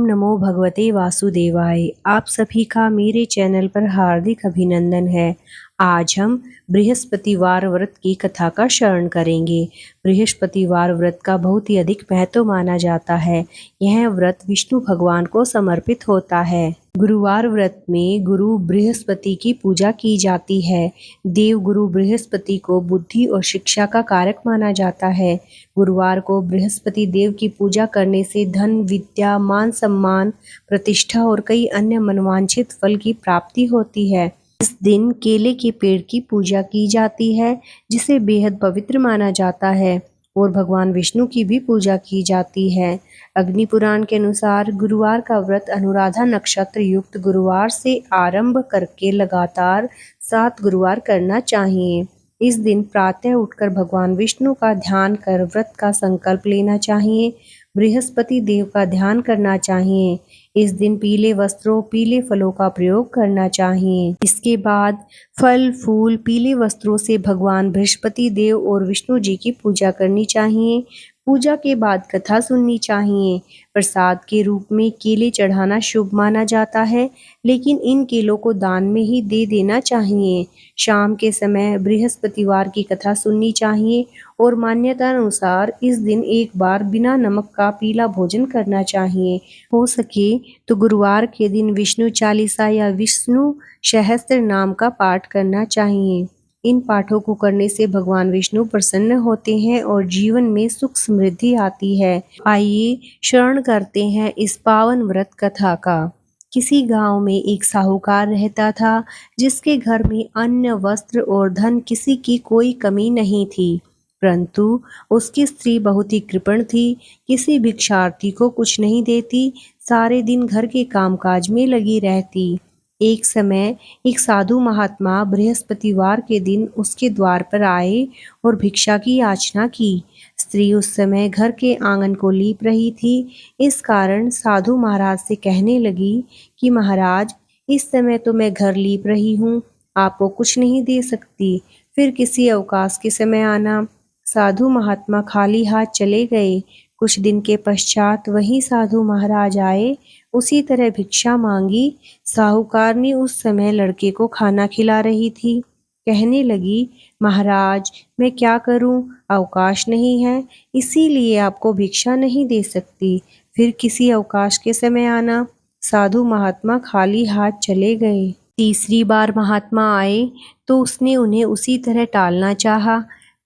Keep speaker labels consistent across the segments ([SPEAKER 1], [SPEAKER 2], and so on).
[SPEAKER 1] नमो भगवते वासुदेवाय। आप सभी का मेरे चैनल पर हार्दिक अभिनंदन है। आज हम बृहस्पतिवार व्रत की कथा का श्रवण करेंगे। बृहस्पतिवार व्रत का बहुत ही अधिक महत्व माना जाता है। यह व्रत विष्णु भगवान को समर्पित होता है। गुरुवार व्रत में गुरु बृहस्पति की पूजा की जाती है। देव गुरु बृहस्पति को बुद्धि और शिक्षा का कारक माना जाता है। गुरुवार को बृहस्पति देव की पूजा करने से धन, विद्या, मान सम्मान, प्रतिष्ठा और कई अन्य मनवांछित फल की प्राप्ति होती है। इस दिन केले के पेड़ की पूजा की जाती है, जिसे बेहद पवित्र माना जाता है, और भगवान विष्णु की भी पूजा की जाती है। अग्नि पुराण के अनुसार गुरुवार का व्रत अनुराधा नक्षत्र युक्त गुरुवार से आरंभ करके लगातार 7 गुरुवार करना चाहिए। इस दिन प्रातः उठकर भगवान विष्णु का ध्यान कर व्रत का संकल्प लेना चाहिए। बृहस्पति देव का ध्यान करना चाहिए। इस दिन पीले वस्त्रों, पीले फलों का प्रयोग करना चाहिए। इसके बाद फल, फूल, पीले वस्त्रों से भगवान बृहस्पति देव और विष्णु जी की पूजा करनी चाहिए। पूजा के बाद कथा सुननी चाहिए। प्रसाद के रूप में केले चढ़ाना शुभ माना जाता है, लेकिन इन केलों को दान में ही दे देना चाहिए। शाम के समय बृहस्पतिवार की कथा सुननी चाहिए और मान्यता अनुसार इस दिन एक बार बिना नमक का पीला भोजन करना चाहिए। हो सके तो गुरुवार के दिन विष्णु चालीसा या विष्णु सहस्त्र नाम का पाठ करना चाहिए। इन पाठों को करने से भगवान विष्णु प्रसन्न होते हैं और जीवन में सुख समृद्धि आती है। आइए श्रवण करते हैं इस पावन व्रत कथा का। किसी गांव में एक साहूकार रहता था, जिसके घर में अन्न, वस्त्र और धन किसी की कोई कमी नहीं थी। परंतु उसकी स्त्री बहुत ही कृपण थी। किसी भिक्षार्थी को कुछ नहीं देती, सारे दिन घर के कामकाज में लगी रहती। एक समय एक साधु महात्मा बृहस्पतिवार के दिन उसके द्वार पर आए और भिक्षा की याचना की। स्त्री उस समय घर के आंगन को लीप रही थी। इस कारण साधु महाराज से कहने लगी कि महाराज, इस समय तो मैं घर लीप रही हूँ, आपको कुछ नहीं दे सकती, फिर किसी अवकाश के समय आना। साधु महात्मा खाली हाथ चले गए। कुछ दिन के पश्चात वही साधु महाराज आए। उसी तरह भिक्षा मांगी। साहूकारनी उस समय लड़के को खाना खिला रही थी। कहने लगी, महाराज, मैं क्या करूं, अवकाश नहीं है, इसीलिए आपको भिक्षा नहीं दे सकती, फिर किसी अवकाश के समय आना। साधु महात्मा खाली हाथ चले गए। तीसरी बार महात्मा आए तो उसने उन्हें उसी तरह टालना चाहा,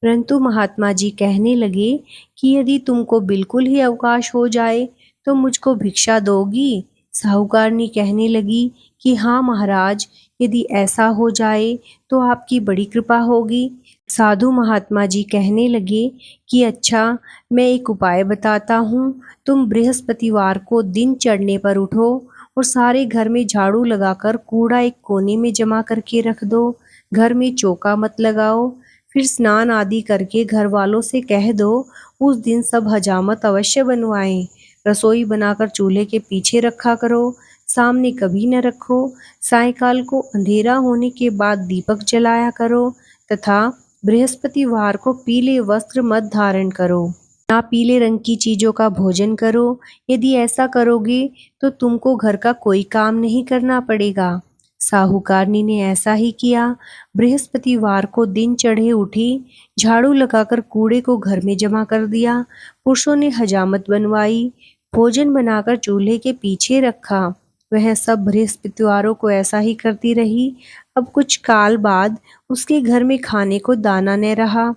[SPEAKER 1] परंतु महात्मा जी कहने लगे कि यदि तुमको बिल्कुल ही अवकाश हो जाए तो मुझको भिक्षा दोगी। साहूकारनी कहने लगी कि हाँ महाराज, यदि ऐसा हो जाए तो आपकी बड़ी कृपा होगी। साधु महात्मा जी कहने लगे कि अच्छा, मैं एक उपाय बताता हूँ। तुम बृहस्पतिवार को दिन चढ़ने पर उठो और सारे घर में झाड़ू लगाकर कूड़ा एक कोने में जमा करके रख दो। घर में चौका मत लगाओ। फिर स्नान आदि करके घर वालों से कह दो उस दिन सब हजामत अवश्य बनवाएं। रसोई बनाकर चूल्हे के पीछे रखा करो, सामने कभी न रखो। सायंकाल को अंधेरा होने के बाद दीपक जलाया करो तथा बृहस्पतिवार को पीले वस्त्र मत धारण करो। ना पीले रंग की चीजों का भोजन करो। यदि ऐसा करोगे तो तुमको घर का कोई काम नहीं करना पड़ेगा। साहूकारनी ने ऐसा ही किया। बृहस्पतिवार को दिन चढ़े उठी, झाड़ू लगाकर कूड़े को घर में जमा कर दिया। पुरुषों ने हजामत बनवाई, भोजन बनाकर चूल्हे के पीछे रखा। वह सब बृहस्पतिवारों को ऐसा ही करती रही। अब कुछ काल बाद उसके घर में खाने को दाना न रहा।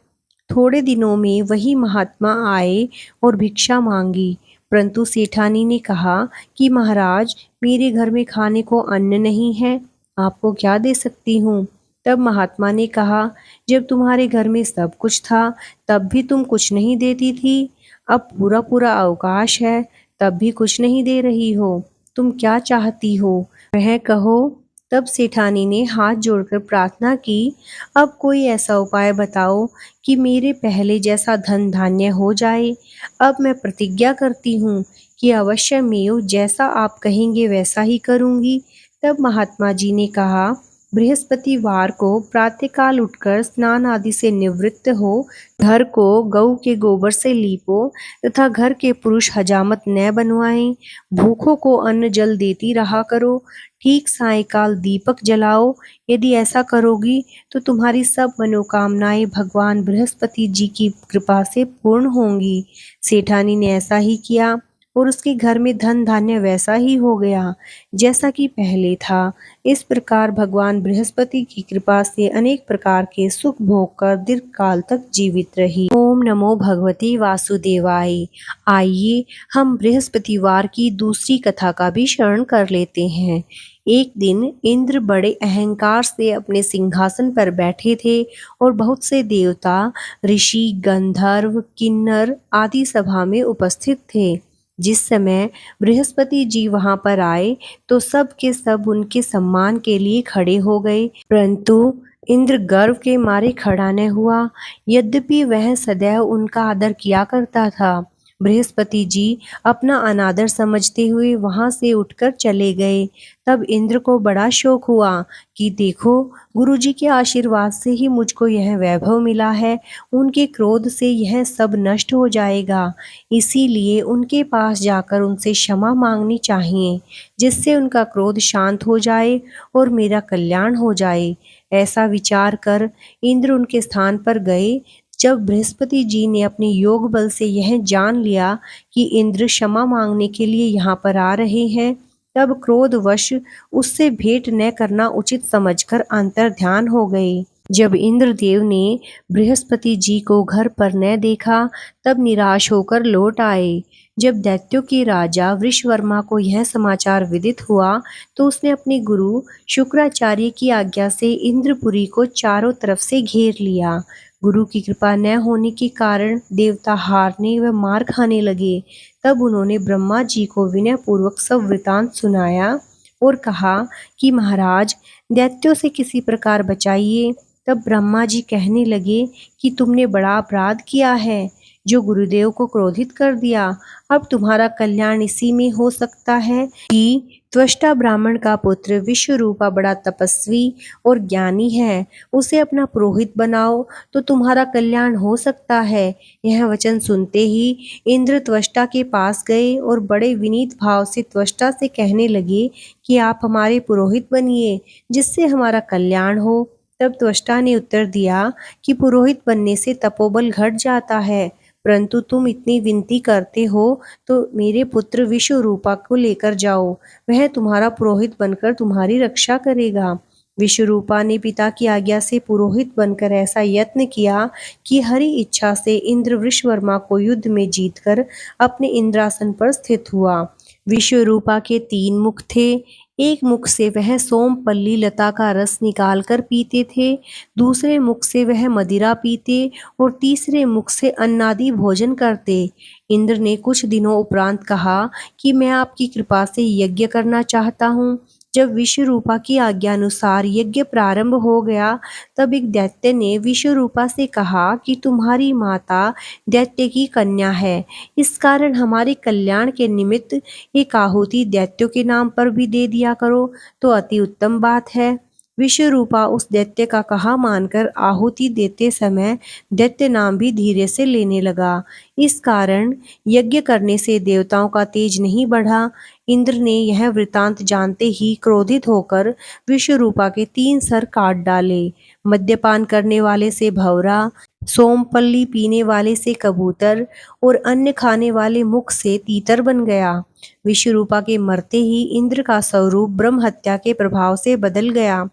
[SPEAKER 1] थोड़े दिनों में वही महात्मा आए और भिक्षा मांगी, परंतु सेठानी ने कहा कि महाराज, मेरे घर में खाने को अन्न नहीं है, आपको क्या दे सकती हूँ। तब महात्मा ने कहा, जब तुम्हारे घर में सब कुछ था तब भी तुम कुछ नहीं देती थी, अब पूरा पूरा अवकाश है तब भी कुछ नहीं दे रही हो, तुम क्या चाहती हो, वह कहो। तब सेठानी ने हाथ जोड़कर प्रार्थना की, अब कोई ऐसा उपाय बताओ कि मेरे पहले जैसा धन धान्य हो जाए। अब मैं प्रतिज्ञा करती हूँ कि अवश्य मैं जैसा आप कहेंगे वैसा ही करूँगी। तब महात्मा जी ने कहा, बृहस्पतिवार को प्रातःकाल उठकर स्नान आदि से निवृत्त हो, घर को गऊ के गोबर से लीपो तथा घर के पुरुष हजामत न बनवाएं। भूखों को अन्न जल देती रहा करो। ठीक सायंकाल दीपक जलाओ। यदि ऐसा करोगी तो तुम्हारी सब मनोकामनाएं भगवान बृहस्पति जी की कृपा से पूर्ण होंगी। सेठानी ने ऐसा ही किया और उसके घर में धन धान्य वैसा ही हो गया जैसा कि पहले था। इस प्रकार भगवान बृहस्पति की कृपा से अनेक प्रकार के सुख भोग कर दीर्घ काल तक जीवित रही। ओम नमो भगवते वासुदेवाय। आइए हम बृहस्पतिवार की दूसरी कथा का भी श्रवण कर लेते हैं। एक दिन इंद्र बड़े अहंकार से अपने सिंहासन पर बैठे थे और बहुत से देवता, ऋषि, गंधर्व, किन्नर आदि सभा में उपस्थित थे। जिस समय बृहस्पति जी वहां पर आए तो सब के सब उनके सम्मान के लिए खड़े हो गए, परंतु इंद्र गर्व के मारे खड़ा न हुआ, यद्यपि वह सदैव उनका आदर किया करता था। बृहस्पति जी अपना अनादर समझते हुए वहां से उठकर चले गए। तब इंद्र को बड़ा शोक हुआ कि देखो, गुरुजी के आशीर्वाद से ही मुझको यह वैभव मिला है, उनके क्रोध से यह सब नष्ट हो जाएगा। इसीलिए उनके पास जाकर उनसे क्षमा मांगनी चाहिए, जिससे उनका क्रोध शांत हो जाए और मेरा कल्याण हो जाए। ऐसा विचार कर इंद्र उनके स्थान पर गए। जब बृहस्पति जी ने अपने योग बल से यह जान लिया कि इंद्र क्षमा मांगने के लिए यहाँ पर आ रहे हैं, तब क्रोधवश उससे भेंट न करना उचित समझकर अंतर्ध्यान हो गए। जब इंद्रदेव ने बृहस्पति जी को घर पर न देखा, तब निराश होकर लौट आए। जब दैत्यों के राजा वृषवर्मा को यह समाचार विदित हुआ, तो उसने अपने गुरु शुक्राचार्य की आज्ञा से इंद्रपुरी को चारों तरफ से घेर लिया। गुरु की कृपा न होने के कारण देवता हारने व मार खाने लगे। तब उन्होंने ब्रह्मा जी को विनय पूर्वक सब वृतांत सुनाया और कहा कि महाराज, दैत्यों से किसी प्रकार बचाइए। तब ब्रह्मा जी कहने लगे कि तुमने बड़ा अपराध किया है, जो गुरुदेव को क्रोधित कर दिया। अब तुम्हारा कल्याण इसी में हो सकता है कि त्वष्टा ब्राह्मण का पुत्र विश्वरूपा बड़ा तपस्वी और ज्ञानी है, उसे अपना पुरोहित बनाओ तो तुम्हारा कल्याण हो सकता है। यह वचन सुनते ही इंद्र त्वष्टा के पास गए और बड़े विनीत भाव से त्वष्टा से कहने लगे कि आप हमारे पुरोहित बनिए, जिससे हमारा कल्याण हो। तब त्वष्टा ने उत्तर दिया कि पुरोहित बनने से तपोबल घट जाता है, परंतु तुम इतनी विनती करते हो तो मेरे पुत्र विश्वरूपा को लेकर जाओ, वह तुम्हारा पुरोहित बनकर तुम्हारी रक्षा करेगा। विश्वरूपा ने पिता की आज्ञा से पुरोहित बनकर ऐसा यत्न किया कि हरि इच्छा से इंद्र वृषवर्मा को युद्ध में जीतकर अपने इंद्रासन पर स्थित हुआ। विश्वरूपा के 3 मुख थे। एक मुख से वह सोमपल्ली लता का रस निकालकर पीते थे, दूसरे मुख से वह मदिरा पीते और तीसरे मुख से अन्नादि भोजन करते। इंद्र ने कुछ दिनों उपरांत कहा कि मैं आपकी कृपा से यज्ञ करना चाहता हूँ। जब विश्वरूपा की आज्ञानुसार यज्ञ प्रारंभ हो गया, तब एक दैत्य ने विश्वरूपा से कहा कि तुम्हारी माता दैत्य की कन्या है, इस कारण हमारे कल्याण के निमित्त एक आहुति दैत्यों के नाम पर भी दे दिया करो तो अति उत्तम बात है। विश्वरूपा उस दैत्य का कहा मानकर आहुति देते समय दैत्य नाम भी धीरे से लेने लगा। इस कारण यज्ञ करने से देवताओं का तेज नहीं बढ़ा। इंद्र ने यह वृतांत जानते ही क्रोधित होकर विश्वरूपा के 3 सर काट डाले। मद्यपान करने वाले से भंवरा, सोमपल्ली पीने वाले से कबूतर और अन्न खाने वाले मुख से तीतर बन गया। विश्वरूपा के मरते ही इंद्र का स्वरूप ब्रह्म हत्या के प्रभाव से बदल गया।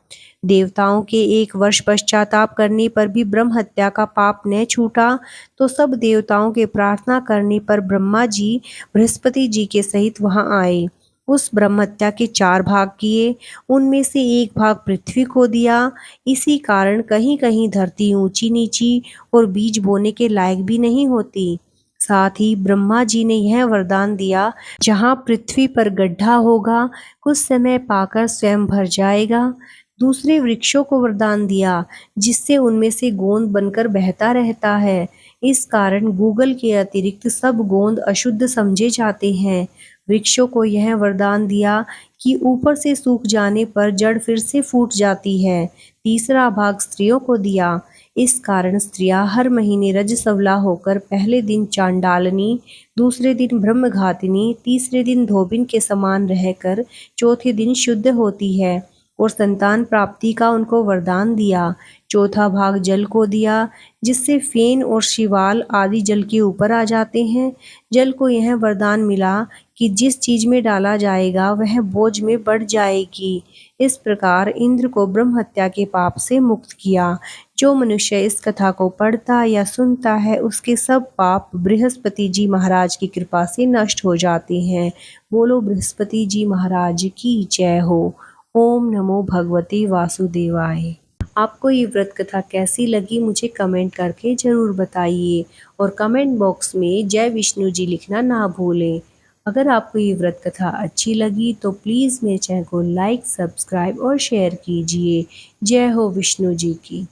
[SPEAKER 1] देवताओं के 1 वर्ष पश्चाताप करने पर भी ब्रह्म हत्या का पाप न छूटा, तो सब देवताओं के प्रार्थना करने पर ब्रह्मा जी बृहस्पति जी के सहित वहां आए। उस ब्रह्म हत्या के 4 भाग किए, उनमें से 1 भाग पृथ्वी को दिया। इसी कारण कहीं कहीं धरती ऊंची नीची और बीज बोने के लायक भी नहीं होती। साथ ही ब्रह्मा जी ने यह वरदान दिया, जहाँ पृथ्वी पर गड्ढा होगा, कुछ समय पाकर स्वयं भर जाएगा। दूसरे वृक्षों को वरदान दिया, जिससे उनमें से गोंद बनकर बहता रहता है। इस कारण गूगल के अतिरिक्त सब गोंद अशुद्ध समझे जाते हैं। वृक्षों को यह वरदान दिया कि ऊपर से सूख जाने पर जड़ फिर से फूट जाती है। तीसरा भाग स्त्रियों को दिया। इस कारण स्त्रियां हर महीने रजस्वला होकर पहले दिन चांडालनी, दूसरे दिन ब्रह्मघातिनी, तीसरे दिन धोबिन के समान रहकर चौथे दिन शुद्ध होती है और संतान प्राप्ति का उनको वरदान दिया। चौथा भाग जल को दिया, जिससे फेन और शिवाल आदि जल के ऊपर आ जाते हैं। जल को यह वरदान मिला कि जिस चीज में डाला जाएगा वह बोझ में बढ़ जाएगी। इस प्रकार इंद्र को ब्रह्म हत्या के पाप से मुक्त किया। जो मनुष्य इस कथा को पढ़ता या सुनता है उसके सब पाप बृहस्पति जी महाराज की कृपा से नष्ट हो जाते हैं। बोलो बृहस्पति जी महाराज की जय हो। ओम नमो भगवते वासुदेवाय। आपको ये व्रत कथा कैसी लगी मुझे कमेंट करके ज़रूर बताइए और कमेंट बॉक्स में जय विष्णु जी लिखना ना भूलें। अगर आपको ये व्रत कथा अच्छी लगी तो प्लीज़ मेरे चैनल को लाइक, सब्सक्राइब और शेयर कीजिए। जय हो विष्णु जी की।